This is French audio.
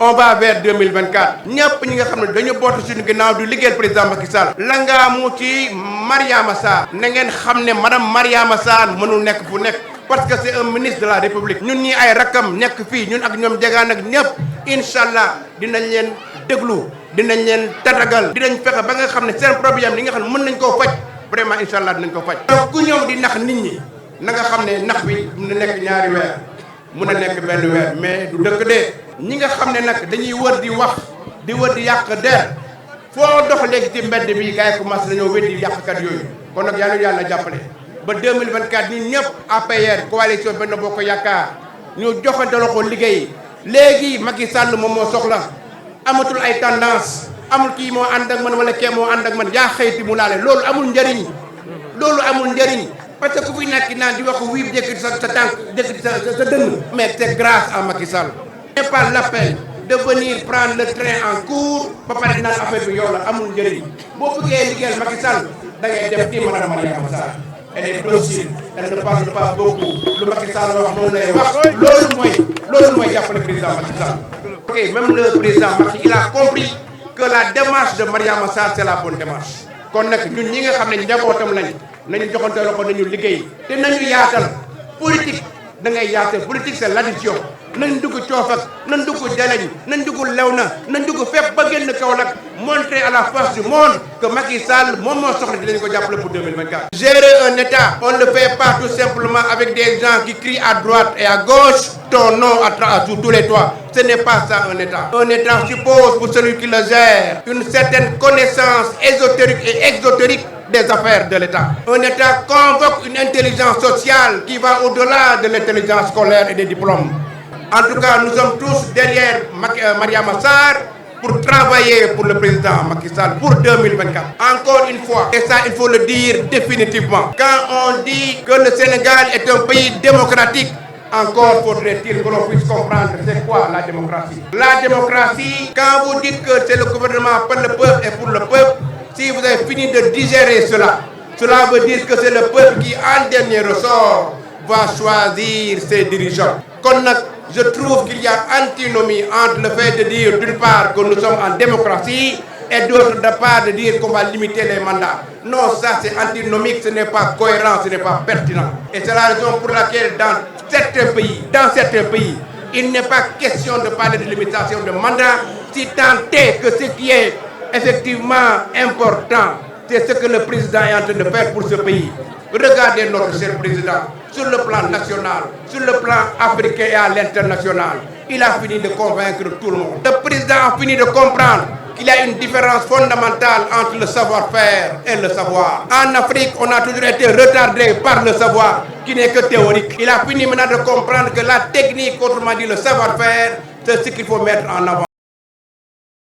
on va vers 2024 ñëpp ñi nga xam ne dañu bootu suñu ginnaaw du liggéeyal président Macky Sall la ngaa mu ci Mariama Sarr na ngeen xam ne madame Mariama Sarr mënul nekk fu nekk parce que c'est un ministre de la République ñun ñi ay rakkam nekk fii ñun ak ñoom jegaan ak ñëpp incha allah dinañ leen déglu dinañ leen tatagal dinañ fexe ba nga xam ne seen problème li nga xam ne mën nañ koo faj vraiment incha allah dinañ ko faj. donc ku ñëw di nax nit ñi na nga xam ne nax bi mun na nekk ñaari weer mun a nekk benn weer mais du dëkk de ñi nga xam ne nag dañuy wër di wax di wër di yàq der foo dox léegi ci mbedd bi gars yi commencé nañoo weddi yàqkat yooyu kon nag yàlla jàppale ba 2024 ñun ñëpp APR coalition Benno Bokk Yaakaar ñu joxante loxo liggéey léegi Macky Sall moom moo soxla amatul ay tendance amul kii moo ànd ak man wala kee moo ànd ak man yaa xëyti mu laale loolu amul njëriñ parce que ku fi nekk naan di wax wii jëkk sa tànk jëkk sa dënn mais c'est grâce à Macky Sall. n'est pas l'appel de venir prendre le train en cours ba pare naan affaire bi yow la amul njëriñ boo bëggee liggéeyal Macky Sall da ngay dem ci madame Mariama Sarr elle est docile elle ne parle pas beaucoup lu Macky Sall wax moom lay wax loolu mooy jàppale président Macky Sall. ok même le président Macky il a compris que la démarche de Mariama Sarr c'est la bonne démarche kon nag ñun ñi nga xam ne njabootam lañ nañu joxante loxo nañu liggéey te nañu yaatal politique da ngay yaatal politique c'est l'addition nañ dugg coofak nañ dugg jaleñ nañ dugg Léona nañ dugg fépp ba génn Kaolack montrer à la face du monde que Macky Sall moom moo soxla dinañ ko jàppale pour 2024. Gérer un État on ne le fait pas tout simplement avec des gens qui crient à droite et à gauche ton nom sous tous les toits. Ce n'est pas ça un État. Un État suppose pour celui qui le gère une certaine connaissance ésotérique et exotérique des affaires de l'État. Un État convoque une intelligence sociale qui va au-delà de l'intelligence scolaire et des diplômes. En tout cas, nous sommes tous derrière Mariama Sarr pour travailler pour le président Macky Sall pour 2024. Encore une fois, et ça il faut le dire définitivement, quand on dit que le Sénégal est un pays démocratique, encore faudrait-il que l'on puisse comprendre c'est quoi la démocratie. La démocratie, quand vous dites que c'est le gouvernement par le peuple et pour le peuple, si vous avez fini de digérer cela, cela veut dire que c'est le peuple qui, en dernier ressort, va choisir ses dirigeants. Je trouve qu'il y a antinomie entre le fait de dire d'une part que nous sommes en démocratie et d'autre part de dire qu'on va limiter les mandats. Non, ça c'est antinomique, ce n'est pas cohérent, ce n'est pas pertinent. Et c'est la raison pour laquelle dans certains pays, il n'est pas question de parler de limitation de mandat, si tant est que ce qui est effectivement important, c'est ce que le président est en train de faire pour ce pays. Regardez notre cher président, sur le plan national, sur le plan africain et à l'international, il a fini de convaincre tout le monde. Le président a fini de comprendre qu'il y a une différence fondamentale entre le savoir-faire et le savoir. En Afrique, on a toujours été retardé par le savoir, qui n'est que théorique. Il a fini maintenant de comprendre que la technique, autrement dit le savoir-faire, c'est ce qu'il faut mettre en avant.